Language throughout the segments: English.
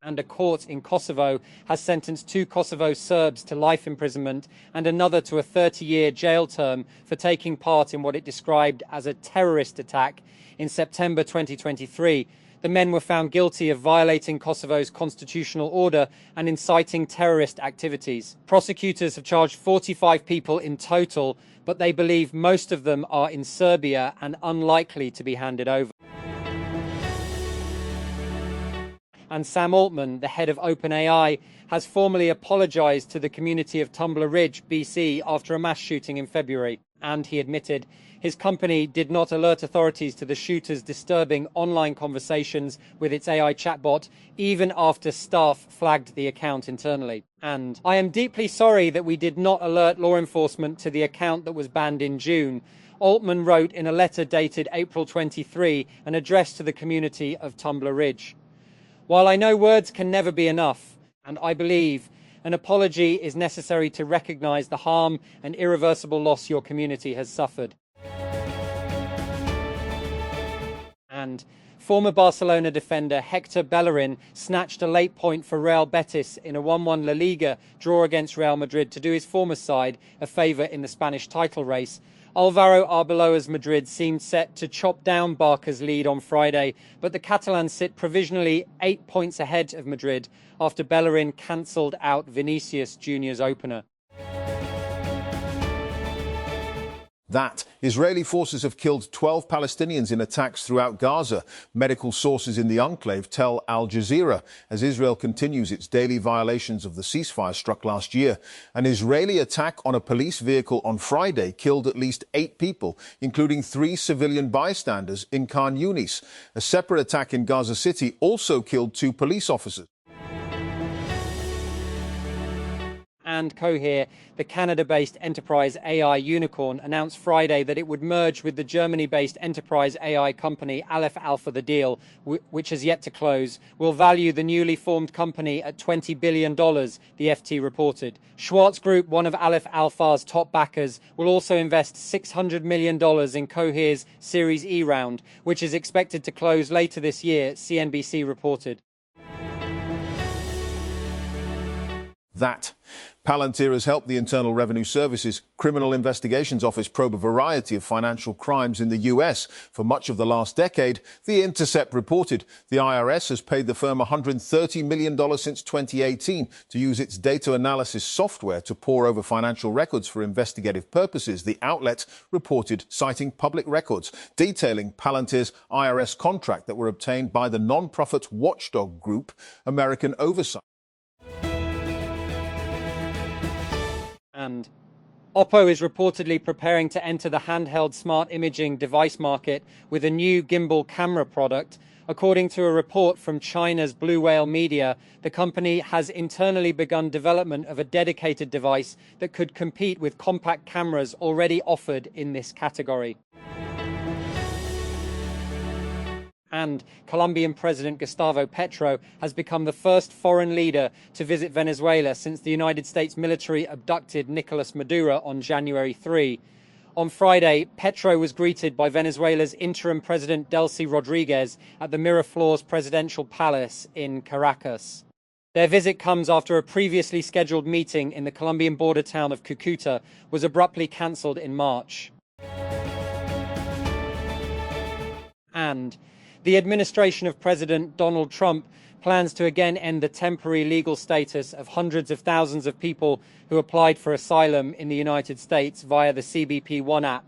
And a court in Kosovo has sentenced 2 Kosovo Serbs to life imprisonment and another to a 30-year jail term for taking part in what it described as a terrorist attack in September 2023. The men were found guilty of violating Kosovo's constitutional order and inciting terrorist activities. Prosecutors have charged 45 people in total, but they believe most of them are in Serbia and unlikely to be handed over. And Sam Altman, the head of OpenAI, has formally apologized to the community of Tumbler Ridge, BC, after a mass shooting in February. And he admitted his company did not alert authorities to the shooter's disturbing online conversations with its AI chatbot, even after staff flagged the account internally. And I am deeply sorry that we did not alert law enforcement to the account that was banned in June. Altman wrote in a letter dated April 23 and addressed to the community of Tumbler Ridge. While I know words can never be enough, and I believe an apology is necessary to recognize the harm and irreversible loss your community has suffered. And former Barcelona defender Hector Bellerin snatched a late point for Real Betis in a 1-1 La Liga draw against Real Madrid to do his former side a favour in the Spanish title race. Alvaro Arbeloa's Madrid seemed set to chop down Barca's lead on Friday, but the Catalans sit provisionally 8 points ahead of Madrid after Bellerin cancelled out Vinicius Junior's opener. That Israeli forces have killed 12 Palestinians in attacks throughout Gaza. Medical sources in the enclave tell Al Jazeera as Israel continues its daily violations of the ceasefire struck last year. An Israeli attack on a police vehicle on Friday killed at least 8 people, including 3 civilian bystanders in Khan Yunis. A separate attack in Gaza City also killed 2 police officers. And Cohere, the Canada-based enterprise AI unicorn, announced Friday that it would merge with the Germany-based enterprise AI company Aleph Alpha. The deal, which has yet to close, will value the newly formed company at $20 billion, the FT reported. Schwartz Group, one of Aleph Alpha's top backers, will also invest $600 million in Cohere's Series E round, which is expected to close later this year, CNBC reported. That Palantir has helped the Internal Revenue Service's Criminal Investigations Office probe a variety of financial crimes in the US. For much of the last decade, The Intercept reported the IRS has paid the firm $130 million since 2018 to use its data analysis software to pore over financial records for investigative purposes, the outlet reported, citing public records detailing Palantir's IRS contract that were obtained by the non-profit watchdog group American Oversight. And Oppo is reportedly preparing to enter the handheld smart imaging device market with a new gimbal camera product. According to a report from China's Blue Whale Media, the company has internally begun development of a dedicated device that could compete with compact cameras already offered in this category. And Colombian President Gustavo Petro has become the first foreign leader to visit Venezuela since the United States military abducted Nicolas Maduro on January 3. On Friday, Petro was greeted by Venezuela's interim president Delcy Rodriguez at the Miraflores presidential palace in Caracas. Their visit comes after a previously scheduled meeting in the Colombian border town of Cucuta was abruptly cancelled in March. And the administration of President Donald Trump plans to again end the temporary legal status of hundreds of thousands of people who applied for asylum in the United States via the CBP One app.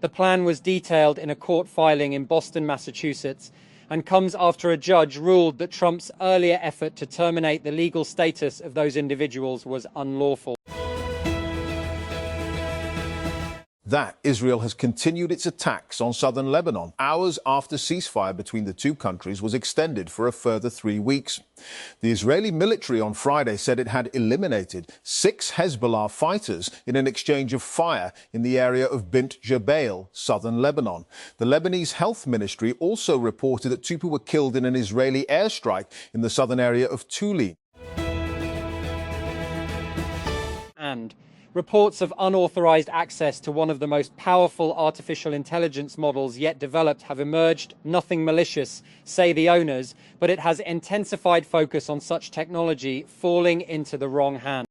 The plan was detailed in a court filing in Boston, Massachusetts, and comes after a judge ruled that Trump's earlier effort to terminate the legal status of those individuals was unlawful. That Israel has continued its attacks on southern Lebanon hours after ceasefire between the two countries was extended for a further 3 weeks. The Israeli military on Friday said it had eliminated 6 Hezbollah fighters in an exchange of fire in the area of Bint Jbeil, southern Lebanon. The Lebanese Health Ministry also reported that 2 people were killed in an Israeli airstrike in the southern area of Tulin. And Reports of unauthorized access to one of the most powerful artificial intelligence models yet developed have emerged. Nothing malicious, say the owners, but it has intensified focus on such technology falling into the wrong hands.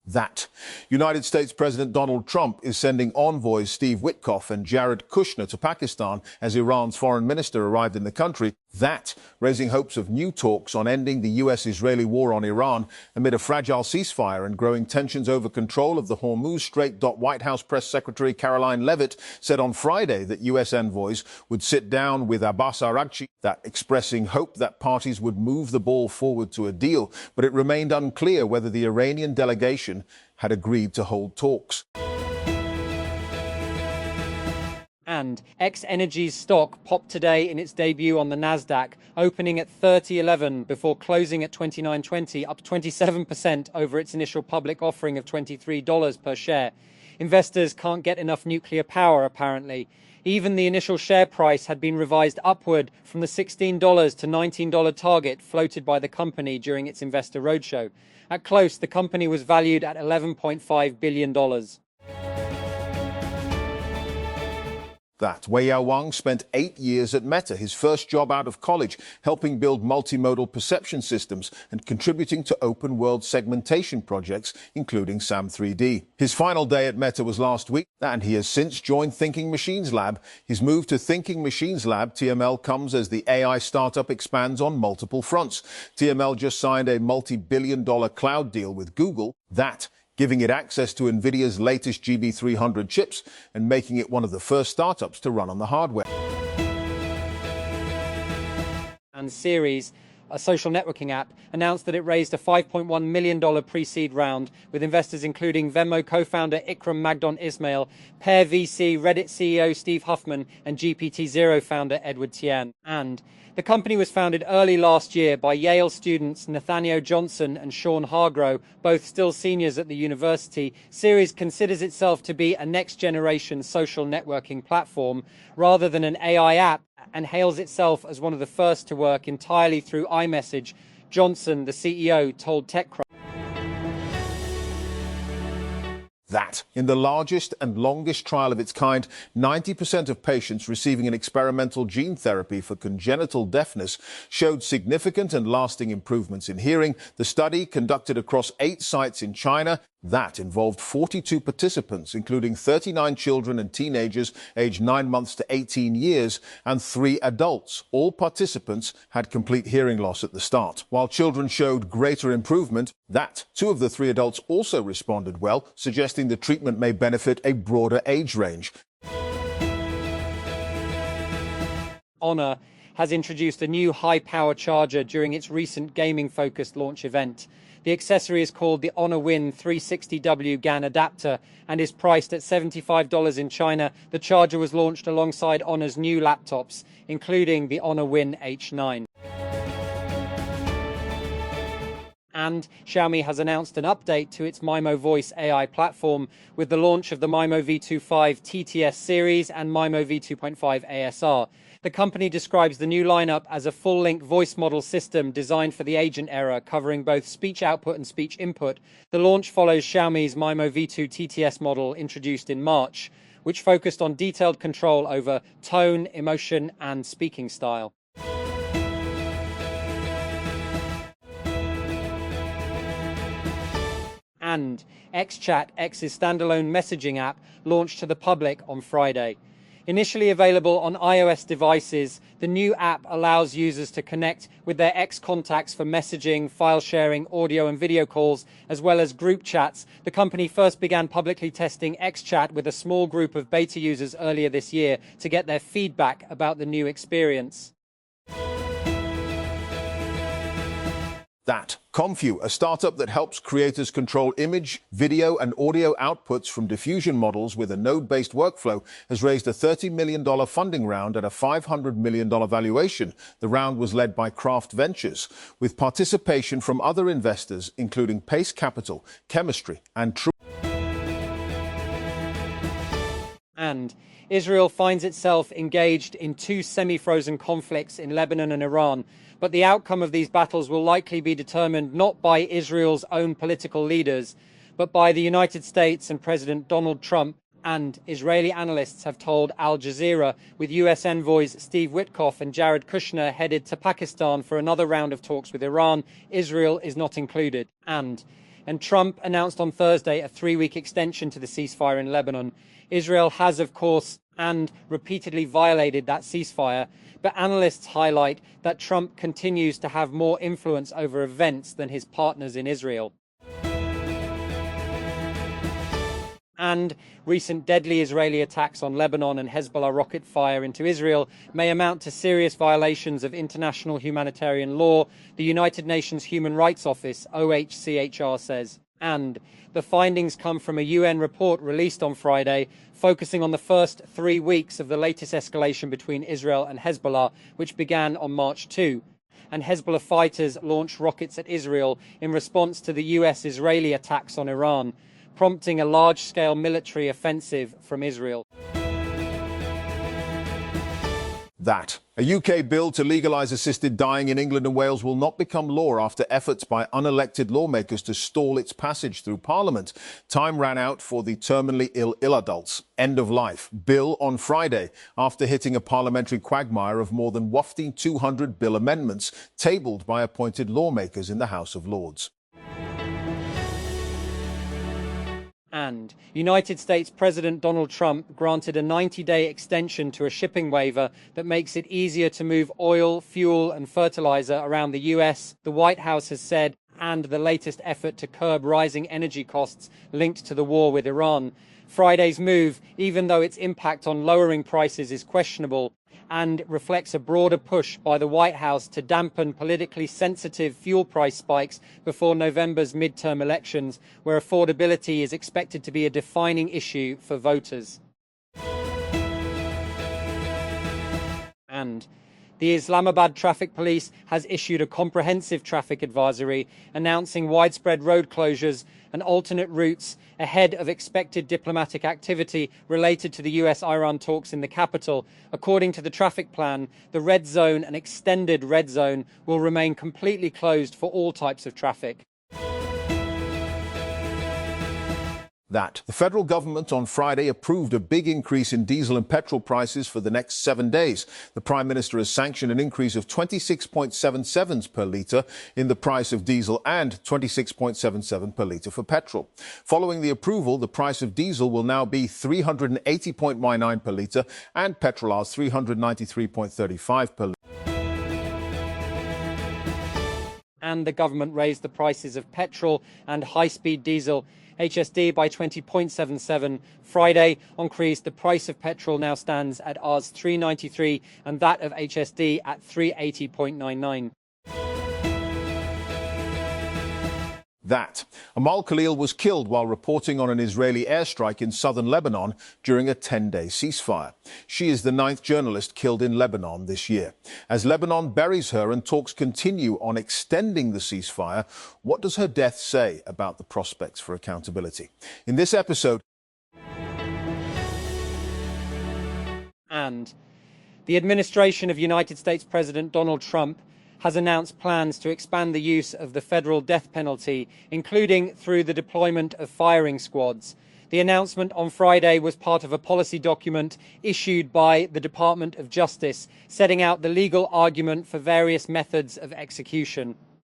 That. United States President Donald Trump is sending envoys Steve Witkoff and Jared Kushner to Pakistan as Iran's foreign minister arrived in the country. That, raising hopes of new talks on ending the US-Israeli war on Iran amid a fragile ceasefire and growing tensions over control of the Hormuz Strait. White House Press Secretary Caroline Leavitt said on Friday that US envoys would sit down with Abbas Araghchi, that expressing hope that parties would move the ball forward to a deal, but it remained unclear whether the Iranian delegation had agreed to hold talks. And X-Energy's stock popped today in its debut on the Nasdaq, opening at 30.11 before closing at 29.20, up 27% over its initial public offering of $23 per share. Investors can't get enough nuclear power, apparently. Even the initial share price had been revised upward from the $16 to $19 target floated by the company during its investor roadshow. At close, the company was valued at $11.5 billion. That. Wei-Yao Wang spent 8 years at Meta, his first job out of college, helping build multimodal perception systems and contributing to open-world segmentation projects, including SAM3D. His final day at Meta was last week, and he has since joined Thinking Machines Lab. His move to Thinking Machines Lab, TML, comes as the AI startup expands on multiple fronts. TML just signed a multi-billion-dollar cloud deal with Google. That, giving it access to NVIDIA's latest GB300 chips and making it one of the first startups to run on the hardware. And Series, a social networking app, announced that it raised a $5.1 million pre-seed round with investors including Venmo co-founder Ikram Magdon Ismail, Pear VC, Reddit CEO Steve Huffman, and GPT-0 founder Edward Tian. And the company was founded early last year by Yale students Nathaniel Johnson and Sean Hargrove, both still seniors at the university. Series considers itself to be a next-generation social networking platform rather than an AI app, and hails itself as one of the first to work entirely through iMessage. Johnson, the CEO, told TechCrunch. That. In the largest and longest trial of its kind, 90% of patients receiving an experimental gene therapy for congenital deafness showed significant and lasting improvements in hearing. The study, conducted across 8 sites in China, that involved 42 participants, including 39 children and teenagers aged 9 months to 18 years and 3 adults. All participants had complete hearing loss at the start. While children showed greater improvement, that 2 of the 3 adults also responded well, suggesting the treatment may benefit a broader age range. Honor has introduced a new high-power charger during its recent gaming-focused launch event. The accessory is called the Honor Win 360W GAN adapter and is priced at $75 in China. The charger was launched alongside Honor's new laptops, including the Honor Win H9. And Xiaomi has announced an update to its MIMO Voice AI platform with the launch of the MIMO V2.5 TTS series and MIMO V2.5 ASR. The company describes the new lineup as a full-length voice model system designed for the agent era, covering both speech output and speech input. The launch follows Xiaomi's MIMO V2 TTS model introduced in March, which focused on detailed control over tone, emotion, and speaking style. And XChat, X's standalone messaging app, launched to the public on Friday. Initially available on iOS devices, the new app allows users to connect with their X contacts for messaging, file sharing, audio and video calls, as well as group chats. The company first began publicly testing XChat with a small group of beta users earlier this year to get their feedback about the new experience. That. Comfu, a startup that helps creators control image, video and audio outputs from diffusion models with a node-based workflow, has raised a $30 million funding round at a $500 million valuation. The round was led by Craft Ventures, with participation from other investors, including Pace Capital, Chemistry and True. And Israel finds itself engaged in 2 semi-frozen conflicts in Lebanon and Iran, But the outcome of these battles will likely be determined not by Israel's own political leaders, but by the United States and President Donald Trump. And Israeli analysts have told Al Jazeera, with US envoys Steve Witkoff and Jared Kushner headed to Pakistan for another round of talks with Iran, Israel is not included. And Trump announced on Thursday a 3-week extension to the ceasefire in Lebanon. Israel has, of course, and repeatedly violated that ceasefire, but analysts highlight that Trump continues to have more influence over events than his partners in Israel. And recent deadly Israeli attacks on Lebanon and Hezbollah rocket fire into Israel may amount to serious violations of international humanitarian law, the United Nations Human Rights Office, OHCHR, says. And the findings come from a UN report released on Friday, focusing on the first 3 weeks of the latest escalation between Israel and Hezbollah, which began on March 2. And Hezbollah fighters launched rockets at Israel in response to the US-Israeli attacks on Iran, prompting a large-scale military offensive from Israel. That. A UK bill to legalise assisted dying in England and Wales will not become law after efforts by unelected lawmakers to stall its passage through Parliament. Time ran out for the terminally ill adults. End of life. Bill on Friday, after hitting a parliamentary quagmire of more than wafting 200 bill amendments tabled by appointed lawmakers in the House of Lords. And United States President Donald Trump granted a 90-day extension to a shipping waiver that makes it easier to move oil, fuel and fertilizer around the US, the White House has said, and the latest effort to curb rising energy costs linked to the war with Iran. Friday's move, even though its impact on lowering prices is questionable, and reflects a broader push by the White House to dampen politically sensitive fuel price spikes before November's midterm elections, where affordability is expected to be a defining issue for voters. And the Islamabad Traffic Police has issued a comprehensive traffic advisory announcing widespread road closures and alternate routes ahead of expected diplomatic activity related to the US-Iran talks in the capital. According to the traffic plan, the red zone and extended red zone will remain completely closed for all types of traffic. That. The federal government on Friday approved a big increase in diesel and petrol prices for the next 7 days. The Prime Minister has sanctioned an increase of 26.77 per litre in the price of diesel and 26.77 per litre for petrol. Following the approval, the price of diesel will now be 380.99 per litre and petrol are 393.35 per litre. And the government raised the prices of petrol and high-speed diesel HSD by 20.77 Friday. On Crease, the price of petrol now stands at Rs 393 and that of HSD at 380.99. That. Amal Khalil was killed while reporting on an Israeli airstrike in southern Lebanon during a 10-day ceasefire. She is the 9th journalist killed in Lebanon this year. As Lebanon buries her and talks continue on extending the ceasefire, what does her death say about the prospects for accountability? In this episode... And the administration of United States President Donald Trump has announced plans to expand the use of the federal death penalty, including through the deployment of firing squads. The announcement on Friday was part of a policy document issued by the Department of Justice, setting out the legal argument for various methods of execution.